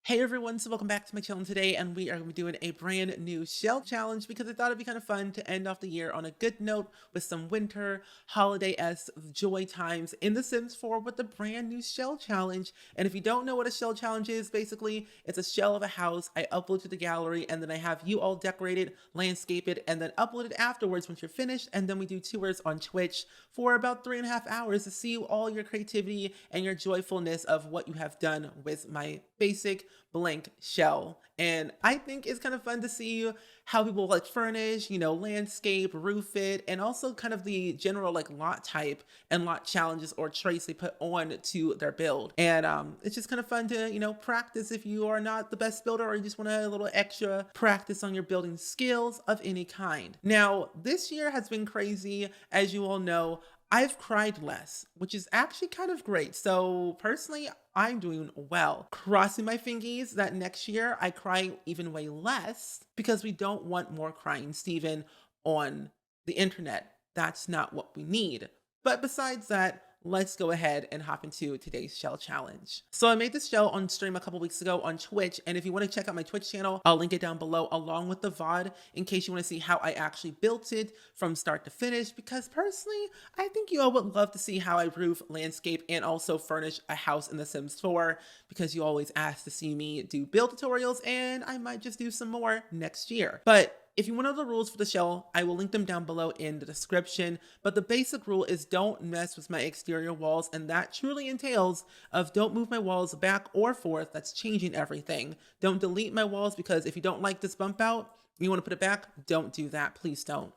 Hey everyone, so welcome back to my channel today, and we are going to be doing a brand new shell challenge because I thought it'd be kind of fun to end off the year on a good note with some winter holiday-esque joy times in The Sims 4 with the brand new shell challenge. And if you don't know what a shell challenge is, basically it's a shell of a house I upload to the gallery, and then I have you all decorate it, landscape it, and then upload it afterwards once you're finished. And then we do tours on Twitch for about 3.5 hours to see all your creativity and your joyfulness of what you have done with my basic blank shell. And I think it's kind of fun to see how people like furnish, landscape, roof it, and also kind of the general like lot type and lot challenges or traits they put on to their build. And it's just kind of fun to, practice if you are not the best builder or you just want a little extra practice on your building skills of any kind. Now, this year has been crazy, as you all know. I've cried less, which is actually kind of great. So personally, I'm doing well. Crossing my fingers that next year I cry even way less because we don't want more crying Steven on the internet. That's not what we need. But besides that, let's go ahead and hop into today's shell challenge. So I made this shell on stream a couple weeks ago on Twitch, and if you want to check out my Twitch channel, I'll link it down below along with the VOD in case you want to see how I actually built it from start to finish, because personally, I think you all would love to see how I roof, landscape, and also furnish a house in The Sims 4, because you always ask to see me do build tutorials, and I might just do some more next year. But if you want to know the rules for the shell, I will link them down below in the description. But the basic rule is don't mess with my exterior walls, and that truly entails of don't move my walls back or forth. That's changing everything. Don't delete my walls, because if you don't like this bump out, you want to put it back, don't do that. Please don't.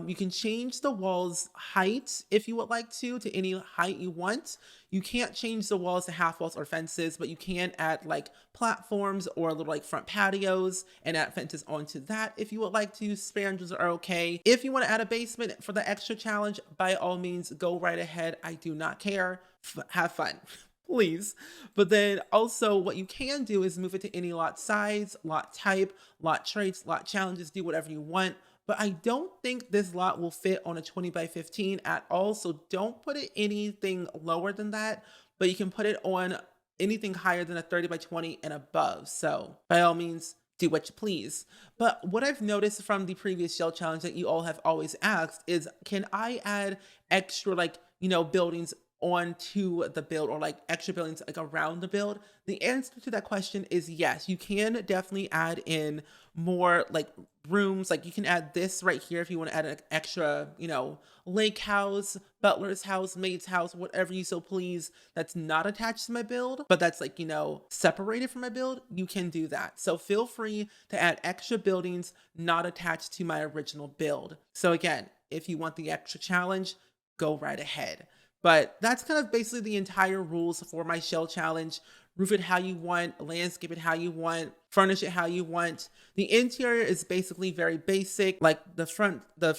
You can change the wall's height if you would like to any height you want. You can't change the walls to half walls or fences, but you can add like platforms or little like front patios and add fences onto that if you would like to. Spandrels are okay. If you want to add a basement for the extra challenge, by all means, go right ahead. I do not care. Have fun. Please. But then also what you can do is move it to any lot size, lot type, lot traits, lot challenges, do whatever you want. But I don't think this lot will fit on a 20 by 15 at all. So don't put it anything lower than that, but you can put it on anything higher than a 30 by 20 and above. So by all means, do what you please. But what I've noticed from the previous shell challenge that you all have always asked is, can I add extra buildings onto the build, or like extra buildings like around the build? The answer to that question is yes. You can definitely add in more like rooms. Like you can add this right here if you want to add an extra, lake house, butler's house, maid's house, whatever you so please, that's not attached to my build, but that's like, separated from my build. You can do that. So feel free to add extra buildings not attached to my original build. So again, if you want the extra challenge, go right ahead. But that's kind of basically the entire rules for my shell challenge. Roof it how you want, landscape it how you want, furnish it how you want. The interior is basically very basic, like the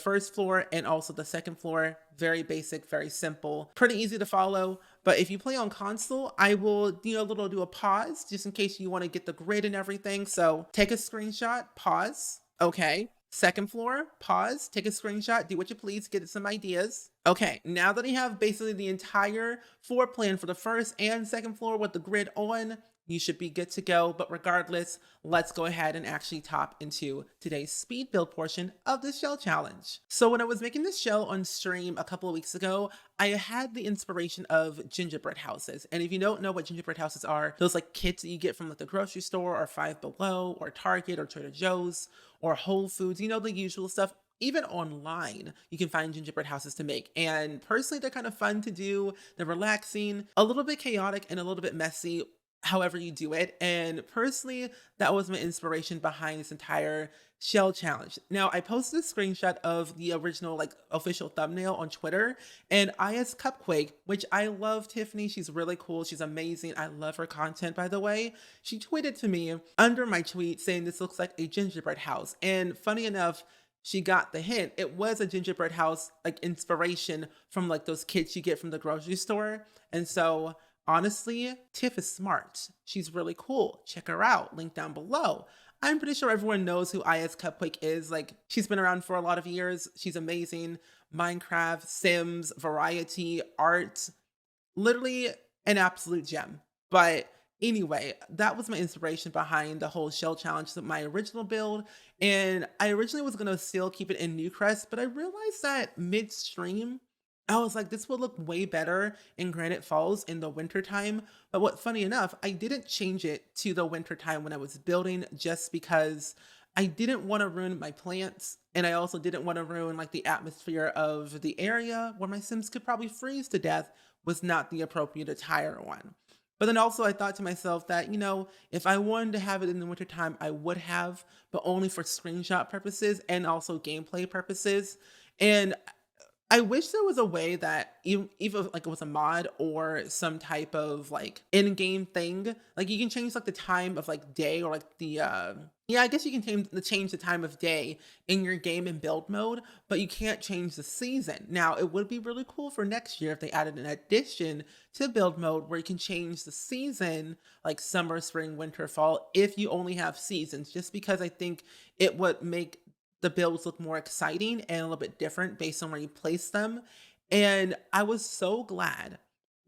first floor and also the second floor, very basic, very simple, pretty easy to follow. But if you play on console, I will, do a pause just in case you want to get the grid and everything. So take a screenshot, pause. Okay. Second floor, pause, take a screenshot, do what you please, get some ideas. Okay, now that you have basically the entire floor plan for the first and second floor with the grid on, you should be good to go. But regardless, let's go ahead and actually top into today's speed build portion of the shell challenge. So when I was making this shell on stream a couple of weeks ago, I had the inspiration of gingerbread houses. And if you don't know what gingerbread houses are, those like kits that you get from like the grocery store or Five Below or Target or Trader Joe's or Whole Foods, the usual stuff. Even online, you can find gingerbread houses to make. And personally, they're kind of fun to do. They're relaxing, a little bit chaotic and a little bit messy, however you do it. And personally, that was my inspiration behind this entire shell challenge. Now, I posted a screenshot of the original like official thumbnail on Twitter, and IS Cupquake, which I love Tiffany. She's really cool. She's amazing. I love her content, by the way. She tweeted to me under my tweet saying this looks like a gingerbread house. And funny enough, she got the hint. It was a gingerbread house like inspiration from like those kits you get from the grocery store. And so honestly, Tiff is smart. She's really cool. Check her out. Link down below. I'm pretty sure everyone knows who IS Cupquake is. Like, she's been around for a lot of years. She's amazing. Minecraft, Sims, variety, art, literally an absolute gem. But Anyway, that was my inspiration behind the whole shell challenge, so my original build. And I originally was gonna still keep it in Newcrest, but I realized that midstream, I was like, this would look way better in Granite Falls in the wintertime. But what funny enough, I didn't change it to the wintertime when I was building just because I didn't want to ruin my plants. And I also didn't want to ruin like the atmosphere of the area where my Sims could probably freeze to death was not the appropriate attire one. But then also I thought to myself that, if I wanted to have it in the wintertime, I would have, but only for screenshot purposes and also gameplay purposes. And I wish there was a way that even like it was a mod or some type of like in-game thing, like you can change like the time of like day or like the yeah, I guess you can change the time of day in your game in build mode, but you can't change the season. Now, it would be really cool for next year if they added an addition to build mode where you can change the season like summer, spring, winter, fall if you only have seasons, just because I think it would make the builds look more exciting and a little bit different based on where you place them. And I was so glad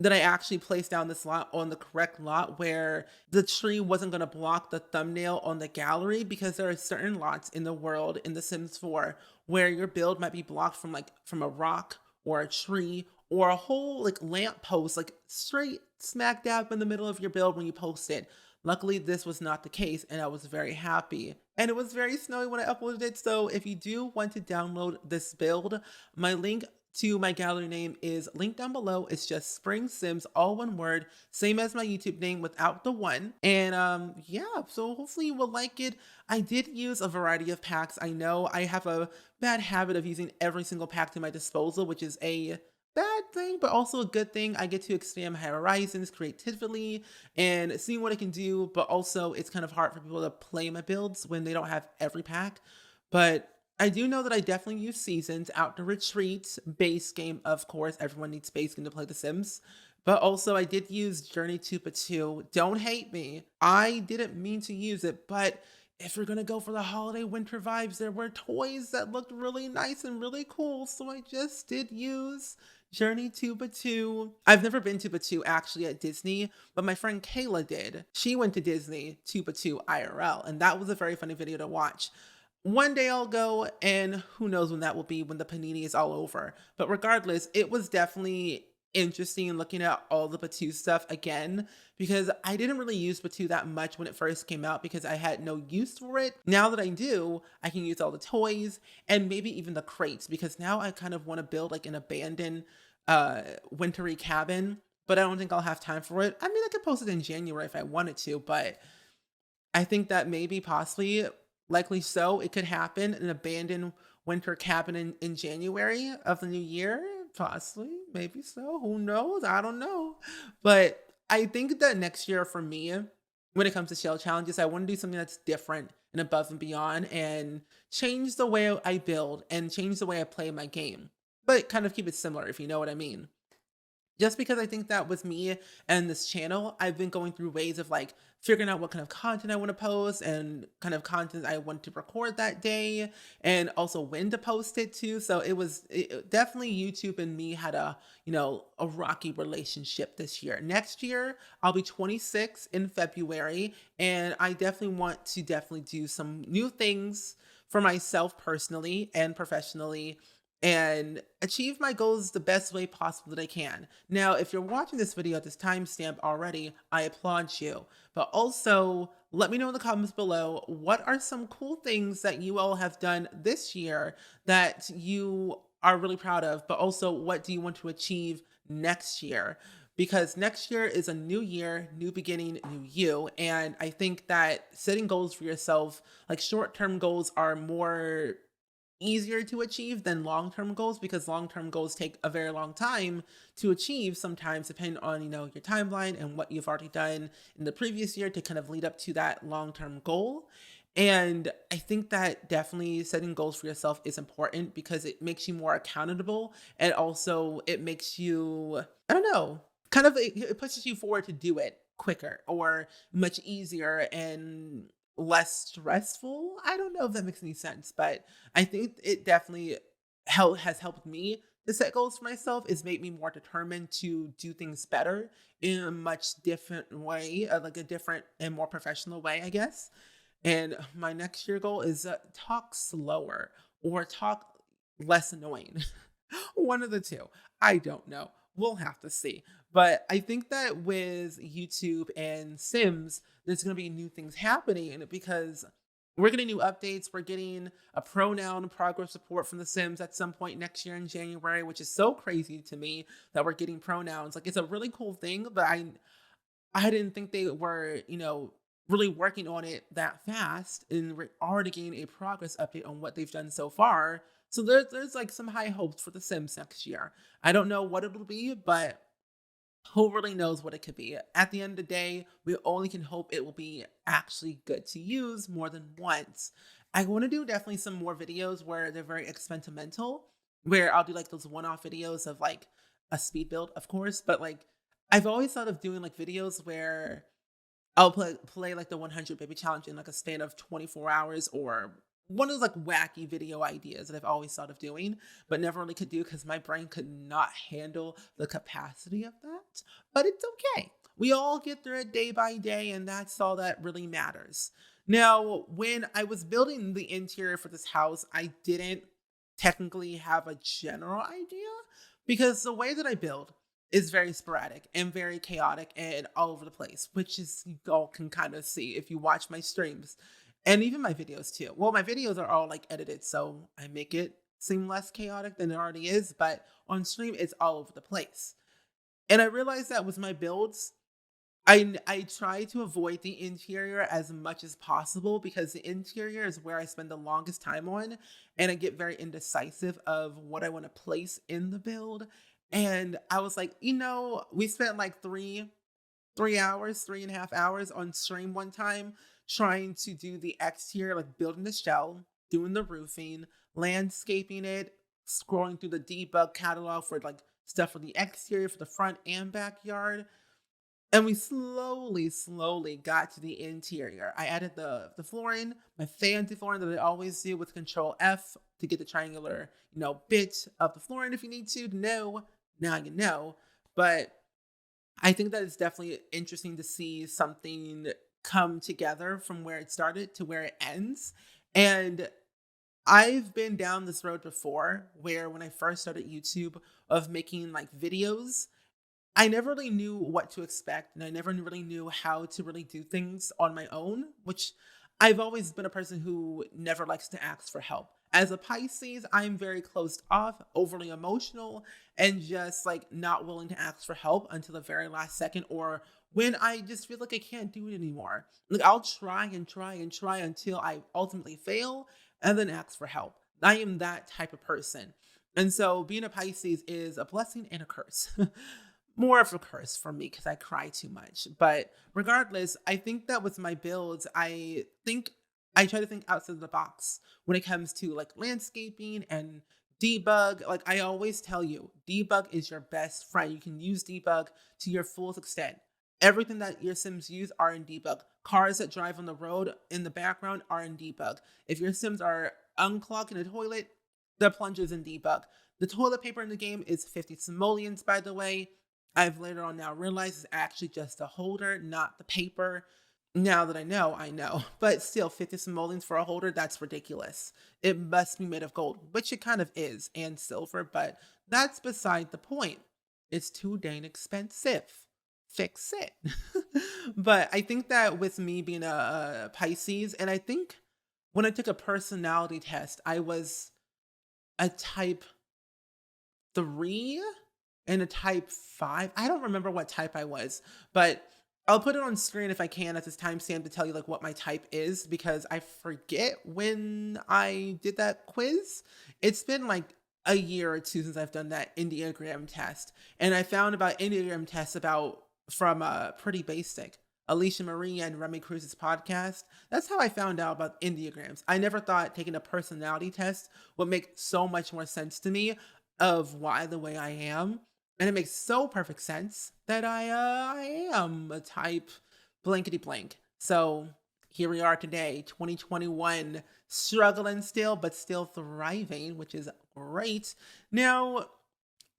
that I actually placed down this lot on the correct lot where the tree wasn't going to block the thumbnail on the gallery, because there are certain lots in the world in The Sims 4 where your build might be blocked from a rock or a tree or a whole like lamp post, like straight smack dab in the middle of your build when you post it. Luckily, this was not the case, and I was very happy. And it was very snowy when I uploaded it, so if you do want to download this build, my link to my gallery name is linked down below. It's just SpringSims, all one word, same as my YouTube name without the one. And yeah, so hopefully you will like it. I did use a variety of packs. I know I have a bad habit of using every single pack to my disposal, which is a bad thing, but also a good thing. I get to expand my horizons creatively and see what I can do, but also it's kind of hard for people to play my builds when they don't have every pack. But I do know that I definitely use seasons, outdoor retreats, base game, of course. Everyone needs base game to play The Sims. But also I did use Journey to Patu. Don't hate me. I didn't mean to use it, but if you're gonna go for the holiday winter vibes, there were toys that looked really nice and really cool. So I just did use Journey to Batu. I've never been to Batu actually at Disney, but my friend Kayla did. She went to Disney to Batu IRL, and that was a very funny video to watch. One day I'll go, and who knows when that will be, when the panini is all over. But regardless, it was definitely interesting looking at all the Batu stuff again, because I didn't really use Batu that much when it first came out because I had no use for it. Now that I do, I can use all the toys and maybe even the crates, because now I kind of want to build like an abandoned wintry cabin, but I don't think I'll have time for it. I mean, I could post it in January if I wanted to, but I think that maybe possibly, likely so, it could happen, an abandoned winter cabin in January of the new year. Possibly, maybe so. Who knows? I don't know. But I think that next year for me, when it comes to shell challenges, I want to do something that's different and above and beyond and change the way I build and change the way I play my game, but kind of keep it similar, if you know what I mean. Just because I think that with me and this channel, I've been going through ways of like figuring out what kind of content I want to post and kind of content I want to record that day, and also when to post it too. So definitely YouTube and me had a rocky relationship this year. Next year, I'll be 26 in February, and I definitely want to definitely do some new things for myself personally and professionally and achieve my goals the best way possible that I can. Now, if you're watching this video at this timestamp already, I applaud you. But also, let me know in the comments below, what are some cool things that you all have done this year that you are really proud of, but also what do you want to achieve next year? Because next year is a new year, new beginning, new you. And I think that setting goals for yourself, like short-term goals, are more easier to achieve than long-term goals, because long-term goals take a very long time to achieve, sometimes depending on your timeline and what you've already done in the previous year to kind of lead up to that long-term goal. And I think that definitely setting goals for yourself is important because it makes you more accountable, and also it makes you, I don't know, kind of it pushes you forward to do it quicker or much easier and less stressful. I don't know if that makes any sense, but I think it definitely has helped me to set goals for myself. It's made me more determined to do things better in a much different way, like a different and more professional way, I guess. And my next year goal is talk slower or talk less annoying. One of the two. I don't know. We'll have to see. But I think that with YouTube and Sims, there's going to be new things happening because we're getting new updates. We're getting a pronoun progress report from The Sims at some point next year in January, which is so crazy to me that we're getting pronouns. Like, it's a really cool thing, but I didn't think they were, really working on it that fast, and we're already getting a progress update on what they've done so far. So there's like some high hopes for The Sims next year. I don't know what it'll be, but who really knows what it could be? At the end of the day, we only can hope it will be actually good to use more than once. I want to do definitely some more videos where they're very experimental, where I'll do like those one-off videos of like a speed build, of course, but like I've always thought of doing like videos where I'll play like the 100 baby challenge in like a span of 24 hours, or one of those like wacky video ideas that I've always thought of doing, but never really could do because my brain could not handle the capacity of that. But it's okay. We all get through it day by day, and that's all that really matters. Now, when I was building the interior for this house, I didn't technically have a general idea because the way that I build is very sporadic and very chaotic and all over the place, which is you all can kind of see if you watch my streams and even my videos too. Well, my videos are all like edited, so I make it seem less chaotic than it already is, but on stream it's all over the place. And I realized that with my builds, I try to avoid the interior as much as possible because the interior is where I spend the longest time on, and I get very indecisive of what I want to place in the build. And I was like, we spent like 3 hours, 3.5 hours on stream one time trying to do the exterior, like building the shell, doing the roofing, landscaping it, scrolling through the debug catalog for like stuff for the exterior, for the front and backyard. And we slowly got to the interior. I added the flooring, my fancy flooring that I always do with Control F to get the triangular, bit of the flooring if you need to know. Now you know. But I think that it's definitely interesting to see something come together from where it started to where it ends. And I've been down this road before where when I first started YouTube of making like videos, I never really knew what to expect, and I never really knew how to really do things on my own, which I've always been a person who never likes to ask for help. As a Pisces, I'm very closed off, overly emotional, and just like not willing to ask for help until the very last second, or when I just feel like I can't do it anymore. Like I'll try and try and try until I ultimately fail and then ask for help. I am that type of person. And so being a Pisces is a blessing and a curse. More of a curse for me because I cry too much. But regardless, I think that with my builds, I think I try to think outside the box when it comes to like landscaping and debug. Like I always tell you, debug is your best friend. You can use debug to your fullest extent. Everything that your Sims use are in debug. Cars that drive on the road in the background are in debug. If your Sims are unclogging a toilet, the plunger's in debug. The toilet paper in the game is 50 simoleons, by the way. I've later on now realized it's actually just a holder, not the paper. Now that I know, I know. But still, 50 simoleons for a holder, that's ridiculous. It must be made of gold, which it kind of is, and silver, but that's beside the point. It's too dang expensive. Fix it. But I think that with me being a Pisces, and I think when I took a personality test, I was a type 3 and a type 5. I don't remember what type I was, but I'll put it on screen if I can at this timestamp to tell you like what my type is because I forget when I did that quiz. It's been like a year or two since I've done that Enneagram test. And I found about Enneagram tests about from Pretty Basic, Alicia Marie and Remy Cruz's podcast. That's how I found out about Enneagrams. I never thought taking a personality test would make so much more sense to me of why the way I am. And it makes so perfect sense that I am a type blankety blank. So here we are today, 2021, struggling still, but still thriving, which is great. Now,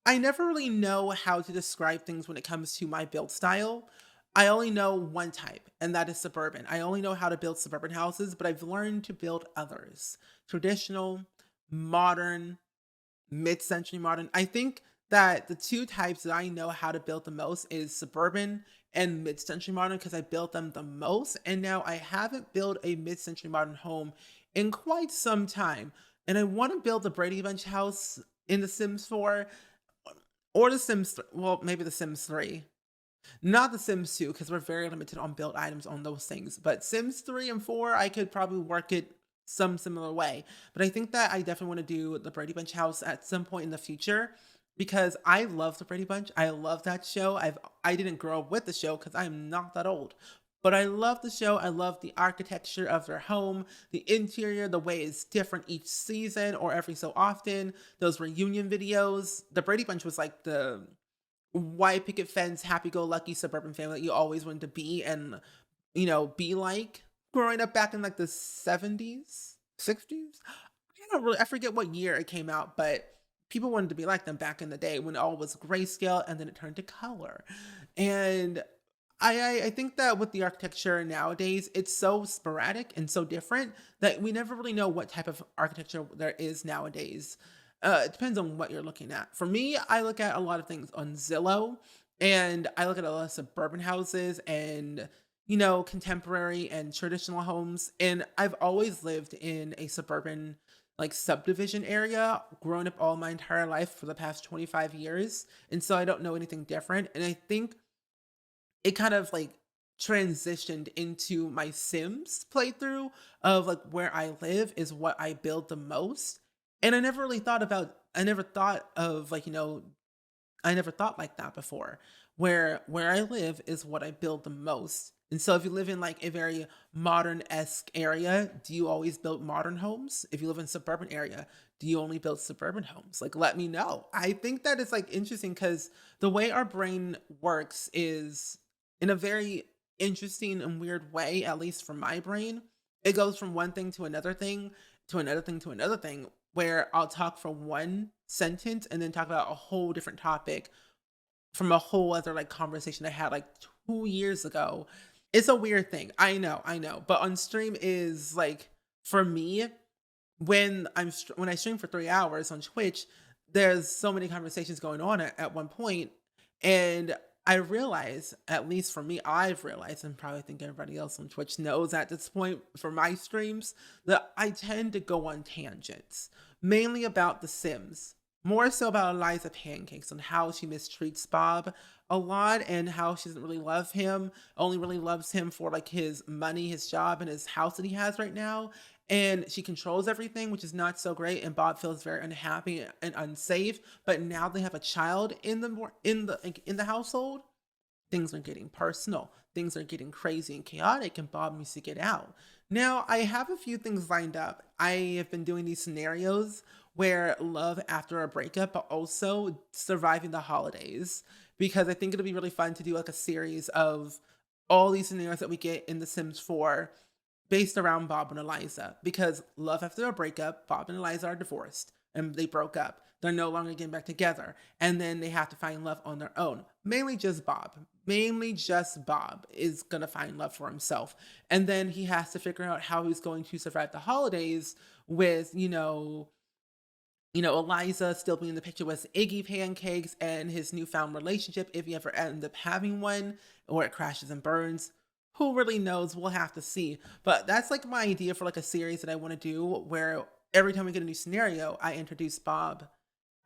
I never really know how to describe things when it comes to my build style. I only know one type, and that is suburban. I only know how to build suburban houses, but I've learned to build others. Traditional, modern, mid-century modern. I think that the two types that I know how to build the most is suburban and mid-century modern because I built them the most. And now I haven't built a mid-century modern home in quite some time. And I want to build the Brady Bunch house in The Sims 4 or The Sims, well, maybe The Sims 3. Not The Sims 2, because we're very limited on build items on those things. But Sims 3 and 4, I could probably work it some similar way. But I think that I definitely want to do the Brady Bunch house at some point in the future because I love the Brady Bunch. I love that show. I didn't grow up with the show because I'm not that old. But I love the show. I love the architecture of their home, the interior, the way it's different each season or every so often. Those reunion videos. The Brady Bunch was like the white picket fence, happy go lucky suburban family that you always wanted to be and, be like growing up back in like the 70s, 60s. I forget what year it came out, but people wanted to be like them back in the day when it all was grayscale and then it turned to color. And I think that with the architecture nowadays, it's so sporadic and so different that we never really know what type of architecture there is nowadays. It depends on what you're looking at. For me, I look at a lot of things on Zillow, and I look at a lot of suburban houses and contemporary and traditional homes. And I've always lived in a suburban like subdivision area, grown up all my entire life for the past 25 years. And so I don't know anything different. And I think it kind of like transitioned into my Sims playthrough of like where I live is what I build the most. And I never thought of like, I never thought like that before. Where I live is what I build the most. And so if you live in like a very modern-esque area, do you always build modern homes? If you live in suburban area, do you only build suburban homes? Like let me know. I think that it's like interesting because the way our brain works is in a very interesting and weird way, at least for my brain. It goes from one thing to another thing to another thing to another thing where I'll talk for one sentence and then talk about a whole different topic from a whole other like conversation I had like 2 years ago. It's a weird thing. I know. But on stream is like for me, when I stream for 3 hours on Twitch, there's so many conversations going on at one point, and I realize, at least for me, I've realized, and probably think everybody else on Twitch knows at this point for my streams, that I tend to go on tangents, mainly about The Sims. More so about Eliza Pancakes and how she mistreats Bob a lot and how she doesn't really love him, only really loves him for like his money, his job, and his house that he has right now. And she controls everything, which is not so great. And Bob feels very unhappy and unsafe. But now they have a child in the household. Things are getting personal. Things are getting crazy and chaotic, and Bob needs to get out. Now, I have a few things lined up. I have been doing these scenarios where love after a breakup, but also surviving the holidays, because I think it'll be really fun to do like a series of all these scenarios that we get in The Sims 4 based around Bob and Eliza. Because love after a breakup, Bob and Eliza are divorced and they broke up. They're no longer getting back together. And then they have to find love on their own. Mainly just Bob. Mainly just Bob is going to find love for himself. And then he has to figure out how he's going to survive the holidays with, Eliza still being in the picture with Iggy Pancakes and his newfound relationship, if he ever end up having one, or it crashes and burns. Who really knows? We'll have to see. But that's like my idea for like a series that I want to do where every time we get a new scenario, I introduce Bob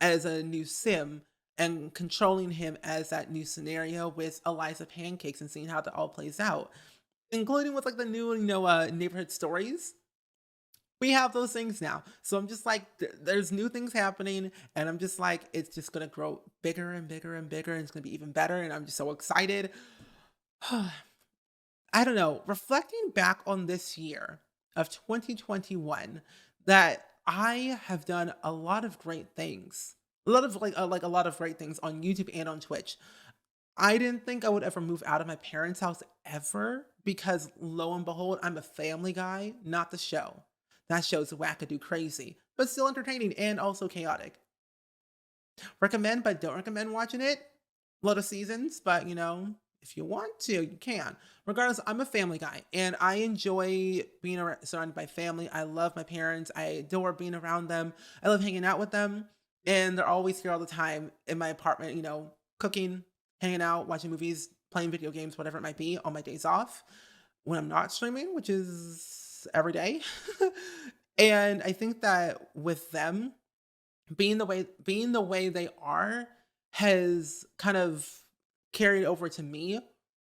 as a new sim and controlling him as that new scenario with Eliza Pancakes and seeing how that all plays out, including with like the new, neighborhood stories. We have those things now. So I'm just like, there's new things happening, and I'm just like, it's just gonna grow bigger and bigger and bigger, and it's gonna be even better, and I'm just so excited. I don't know. Reflecting back on this year of 2021, that I have done a lot of great things. A lot of like a lot of great things on YouTube and on Twitch. I didn't think I would ever move out of my parents' house ever because lo and behold, I'm a family guy, not the show. That show's wackadoo crazy, but still entertaining and also chaotic. Recommend, but don't recommend watching it. A lot of seasons, but if you want to, you can. Regardless, I'm a family guy and I enjoy being surrounded by family. I love my parents. I adore being around them. I love hanging out with them. And they're always here all the time in my apartment, cooking, hanging out, watching movies, playing video games, whatever it might be on my days off when I'm not streaming, which is every day. And I think that with them, being the way they are has kind of carried over to me,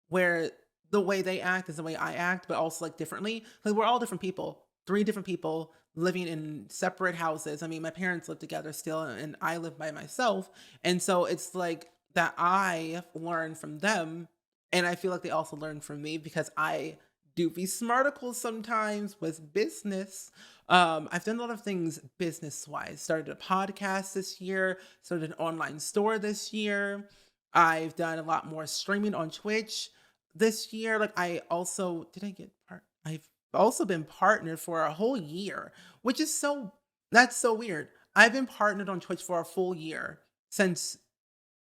where the way they act is the way I act, but also like differently. Like we're all different people, three different people living in separate houses. I mean, my parents live together still, and I live by myself. And so it's like that I learn from them, and I feel like they also learn from me because I do be smarticles sometimes with business. I've done a lot of things business wise. Started a podcast this year, started an online store this year. I've done a lot more streaming on Twitch this year. Like I also did I get part I've also been partnered for a whole year, which is that's so weird. I've been partnered on Twitch for a full year since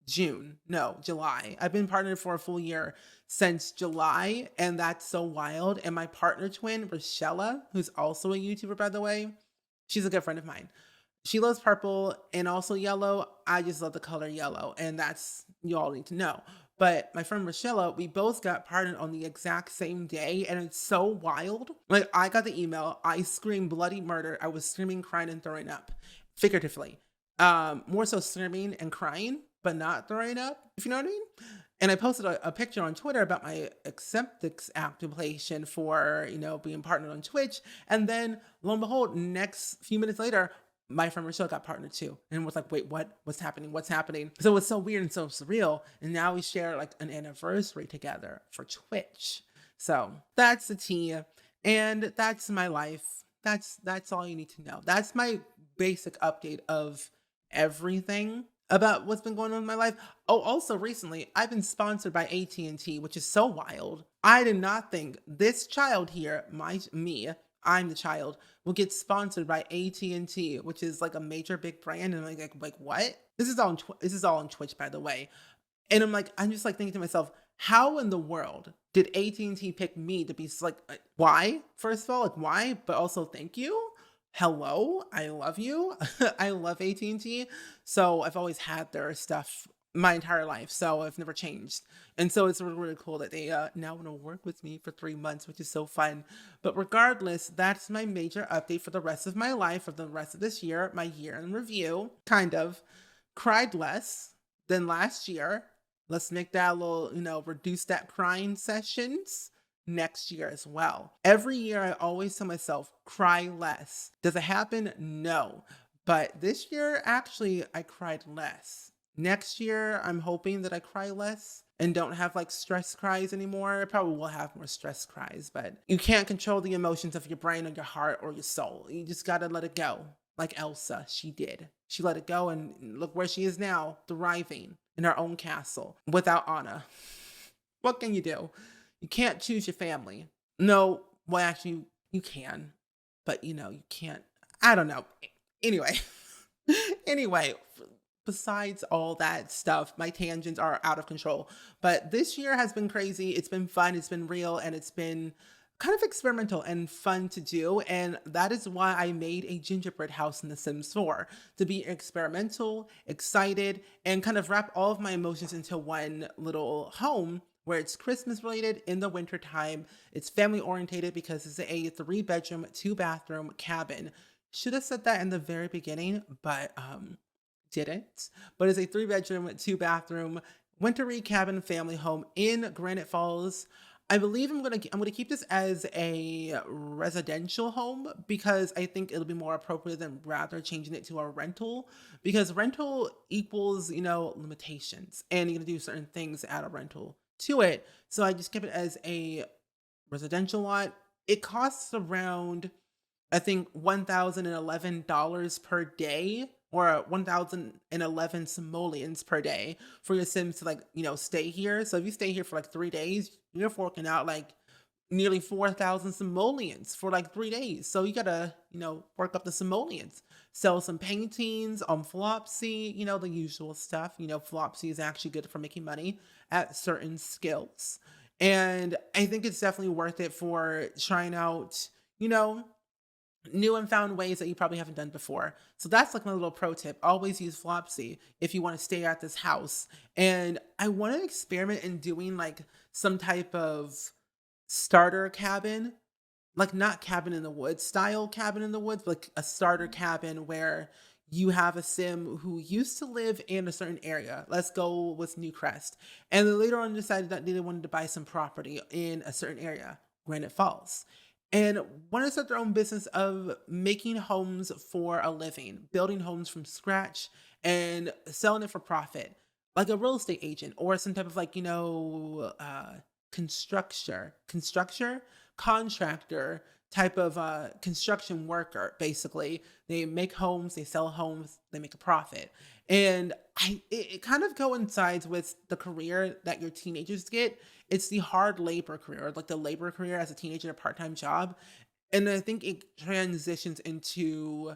June. No, July. I've been partnered for a full year since July, and that's so wild. And my partner twin, Rochella, who's also a YouTuber, by the way, she's a good friend of mine. She loves purple and also yellow. I just love the color yellow, and that's you all need to know. But my friend Rochella, we both got partnered on the exact same day, and it's so wild. Like I got the email, I screamed bloody murder. I was screaming, crying, and throwing up, figuratively. More so screaming and crying, but not throwing up, if you know what I mean. And I posted a picture on Twitter about my acceptance application for, being partnered on Twitch. And then lo and behold, next few minutes later, my friend Rochelle got partnered too. And was like, wait, what? What's happening? What's happening? So it's so weird and so surreal. And now we share like an anniversary together for Twitch. So that's the tea. And that's my life. That's all you need to know. That's my basic update of everything about what's been going on in my life. Oh, also recently, I've been sponsored by AT&T, which is so wild. I did not think this child here, I'm the child, will get sponsored by AT&T, which is like a major big brand. And I'm like what? This is all on Twitch, by the way. And I'm just like thinking to myself, how in the world did AT&T pick me to be like, why? First of all, like why? But also thank you. Hello, I love you. I love AT&T. So I've always had their stuff my entire life. So I've never changed. And so it's really, really cool that they now want to work with me for 3 months, which is so fun. But regardless, that's my major update for the rest of my life, for the rest of this year, my year in review, kind of. Cried less than last year. Let's make that a little, reduce that crying sessions next year as well. Every year, I always tell myself, cry less. Does it happen? No. But this year, actually, I cried less. Next year, I'm hoping that I cry less and don't have like stress cries anymore. I probably will have more stress cries, but you can't control the emotions of your brain or your heart or your soul. You just gotta let it go. Like Elsa, she did. She let it go, and look where she is now, thriving in her own castle without Anna. What can you do? You can't choose your family. No, well, actually, you can, but you can't. I don't know. Anyway, anyway, besides all that stuff, my tangents are out of control. But this year has been crazy. It's been fun. It's been real, and it's been kind of experimental and fun to do. And that is why I made a gingerbread house in The Sims 4, to be experimental, excited, and kind of wrap all of my emotions into one little home where it's Christmas related in the winter time. It's family orientated because it's a 3-bedroom, 2-bathroom cabin. Should have said that in the very beginning, but didn't. But it's a 3-bedroom, 2-bathroom, wintry cabin family home in Granite Falls. I believe I'm gonna keep this as a residential home because I think it'll be more appropriate than rather changing it to a rental, because rental equals limitations, and you're gonna do certain things at a rental to it. So I just kept it as a residential lot. It costs around, I think, $1,011 per day, or 1,011 simoleons per day for your Sims to stay here. So if you stay here for like 3 days, you're forking out like nearly 4,000 simoleons for like 3 days. So you gotta, work up the simoleons, sell some paintings on Flopsy, the usual stuff. Flopsy is actually good for making money at certain skills. And I think it's definitely worth it for trying out, you know, new and found ways that you probably haven't done before. So that's like my little pro tip. Always use Flopsy if you want to stay at this house. And I want to experiment in doing like some type of starter cabin, like not cabin in the woods style cabin in the woods, but like a starter cabin where you have a sim who used to live in a certain area. Let's go with Newcrest. And then later on decided that they wanted to buy some property in a certain area, Granite Falls. And wanted to start their own business of making homes for a living, building homes from scratch and selling it for profit, like a real estate agent or some type of like, constructor, contractor type of construction worker. Basically, they make homes, they sell homes, they make a profit. And it kind of coincides with the career that your teenagers get. It's the hard labor career, like the labor career as a teenager, a part-time job. And I think it transitions into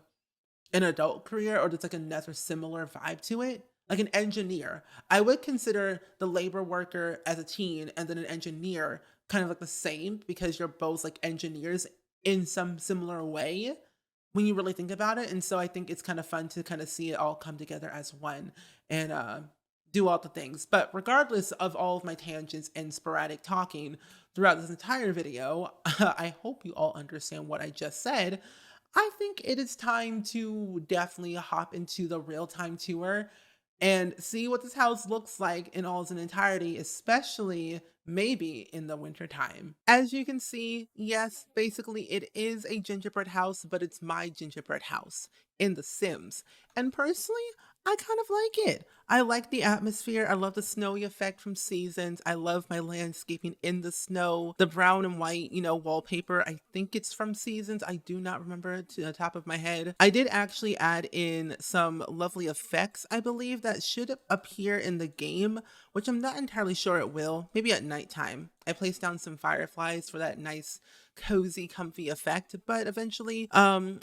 an adult career, or there's like another similar vibe to it, like an engineer. I would consider the labor worker as a teen and then an engineer kind of like the same, because you're both like engineers in some similar way when you really think about it. And so I think it's kind of fun to kind of see it all come together as one and do all the things. But regardless of all of my tangents and sporadic talking throughout this entire video, I hope you all understand what I just said. I think it is time to definitely hop into the real-time tour and see what this house looks like in all its entirety, especially maybe in the winter time. As you can see, yes, basically it is a gingerbread house, but it's my gingerbread house in The Sims. And personally, I kind of like it. I like the atmosphere. I love the snowy effect from Seasons. I love my landscaping in the snow. The brown and white, wallpaper. I think it's from Seasons. I do not remember it to the top of my head. I did actually add in some lovely effects, I believe, that should appear in the game, which I'm not entirely sure it will. Maybe at nighttime. I placed down some fireflies for that nice cozy, comfy effect, but eventually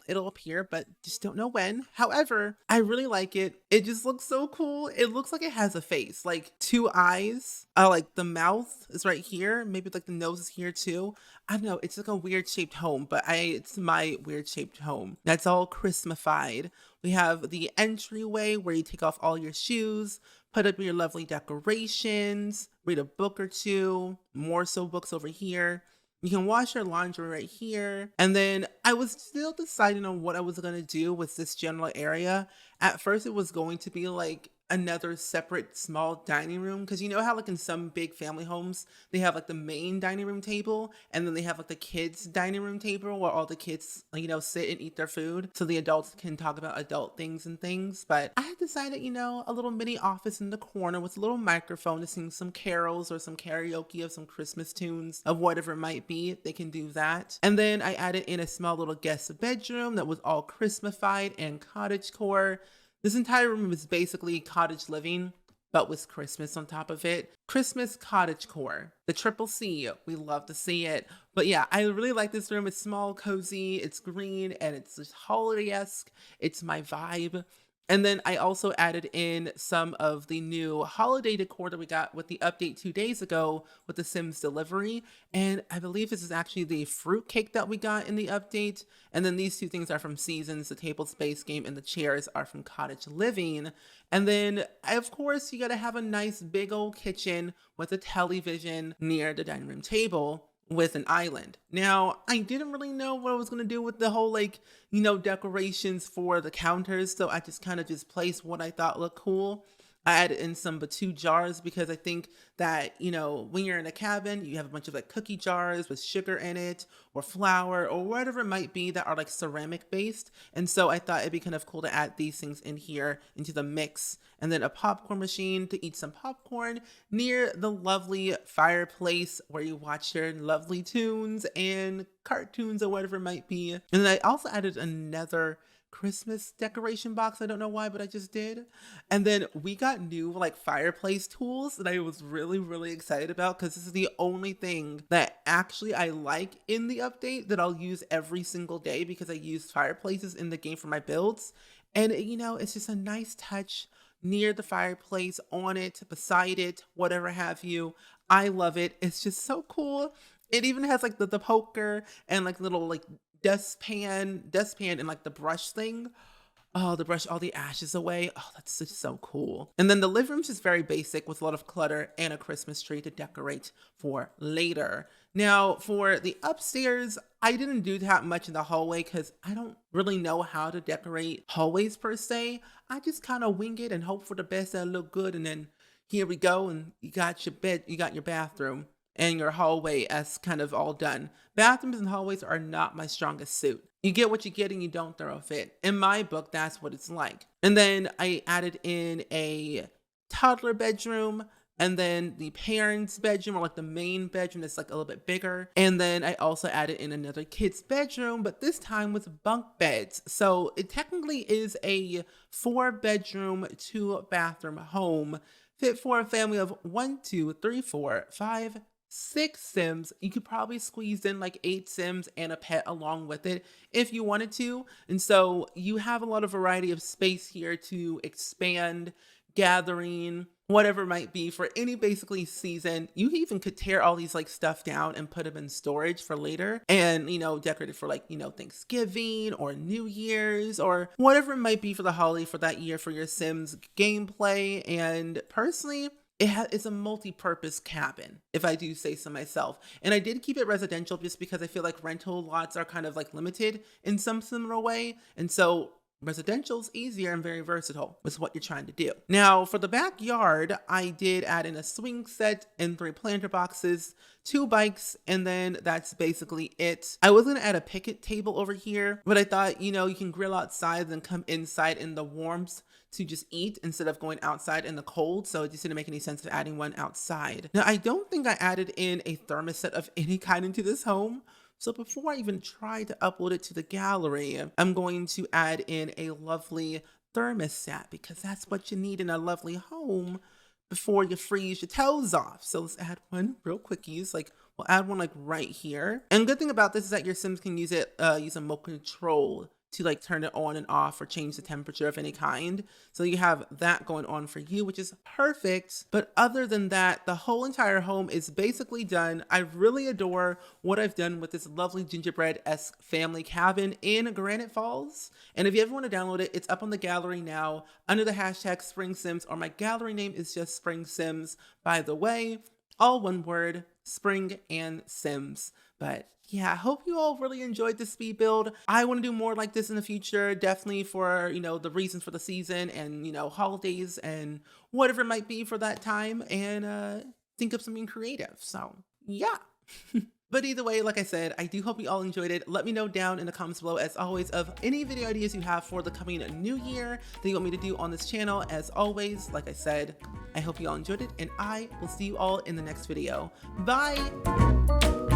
it'll appear, but just don't know when. However, I really like it. It just looks so cool. It looks like it has a face, like two eyes. Like the mouth is right here, maybe like the nose is here too. I don't know, it's like a weird shaped home, but it's my weird shaped home that's all Christmasified. We have the entryway where you take off all your shoes, put up your lovely decorations, read a book or two, more so books over here. You can wash your laundry right here. And then I was still deciding on what I was going to do with this general area. At first, it was going to be like another separate small dining room, because you know how like in some big family homes they have like the main dining room table and then they have like the kids dining room table where all the kids sit and eat their food so the adults can talk about adult things and things. But I had decided a little mini office in the corner with a little microphone to sing some carols or some karaoke of some Christmas tunes of whatever it might be. They can do that. And then I added in a small little guest bedroom that was all Christmasified and cottagecore. This entire room is basically cottage living, but with Christmas on top of it. Christmas cottagecore, the triple C. We love to see it. But yeah, I really like this room. It's small, cozy, it's green, and it's just holiday-esque. It's my vibe. And then I also added in some of the new holiday decor that we got with the update 2 days ago with the Sims delivery. And I believe this is actually the fruit cake that we got in the update. And then these two things are from Seasons, the table space game, and the chairs are from Cottage Living. And then, of course, you gotta have a nice big old kitchen with a television near the dining room table with an island. Now, I didn't really know what I was going to do with the whole decorations for the counters, so I just kind of just placed what I thought looked cool. I added in some Batu jars because I think that, when you're in a cabin, you have a bunch of like cookie jars with sugar in it or flour or whatever it might be that are like ceramic based. And so I thought it'd be kind of cool to add these things in here into the mix. And then a popcorn machine to eat some popcorn near the lovely fireplace where you watch your lovely tunes and cartoons or whatever it might be. And then I also added another Christmas decoration box. I don't know why, but I just did. And then we got new like fireplace tools that I was really, really excited about because this is the only thing that actually I like in the update that I'll use every single day because I use fireplaces in the game for my builds. And you know, it's just a nice touch near the fireplace, on it, beside it, whatever have you. I love it. It's just so cool. It even has like the poker and like little like dustpan and like the brush thing. Oh, the brush all the ashes away. Oh, that's just so cool. And then the living room's just very basic with a lot of clutter and a Christmas tree to decorate for later. Now, for the upstairs, I didn't do that much in the hallway because I don't really know how to decorate hallways per se. I just kind of wing it and hope for the best that it look good. And then here we go. And you got your bed, you got your bathroom and your hallway as kind of all done. Bathrooms and hallways are not my strongest suit. You get what you get and you don't throw a fit. In my book, that's what it's like. And then I added in a toddler bedroom and then the parents' bedroom, or like the main bedroom that's like a little bit bigger. And then I also added in another kid's bedroom, but this time with bunk beds. So it technically is a 4-bedroom, 2-bathroom home fit for a family of 1, 2, 3, 4, 5, 6 Sims. You could probably squeeze in like 8 Sims and a pet along with it if you wanted to. And so you have a lot of variety of space here to expand, gathering, whatever it might be for any basically season. You even could tear all these like stuff down and put them in storage for later and, you know, decorate it for like, you know, Thanksgiving or New Year's or whatever it might be for the holiday for that year for your Sims gameplay. And personally, it's a multi-purpose cabin, if I do say so myself. And I did keep it residential just because I feel like rental lots are kind of like limited in some similar way. And so residential's easier and very versatile with what you're trying to do. Now for the backyard, I did add in a swing set and 3 planter boxes, 2 bikes, and then that's basically it. I was gonna add a picnic table over here, but I thought, you know, you can grill outside and come inside in the warmth to just eat instead of going outside in the cold. So it just didn't make any sense of adding one outside. Now, I don't think I added in a thermostat of any kind into this home. So before I even try to upload it to the gallery, I'm going to add in a lovely thermostat because that's what you need in a lovely home before you freeze your toes off. So let's add one real quickies. Like we'll add one like right here. And good thing about this is that your Sims can use it, use a remote control to like turn it on and off or change the temperature of any kind. So you have that going on for you, which is perfect. But other than that, the whole entire home is basically done. I really adore what I've done with this lovely gingerbread-esque family cabin in Granite Falls. And if you ever want to download it, it's up on the gallery now under the hashtag SpringSims, or my gallery name is just SpringSims, by the way, all one word, Spring and Sims. But yeah, I hope you all really enjoyed this speed build. I want to do more like this in the future, definitely for, you know, the reasons for the season and, you know, holidays and whatever it might be for that time, and think of something creative. So yeah. But either way, like I said, I do hope you all enjoyed it. Let me know down in the comments below, as always, of any video ideas you have for the coming new year that you want me to do on this channel. As always, like I said, I hope you all enjoyed it, and I will see you all in the next video. Bye!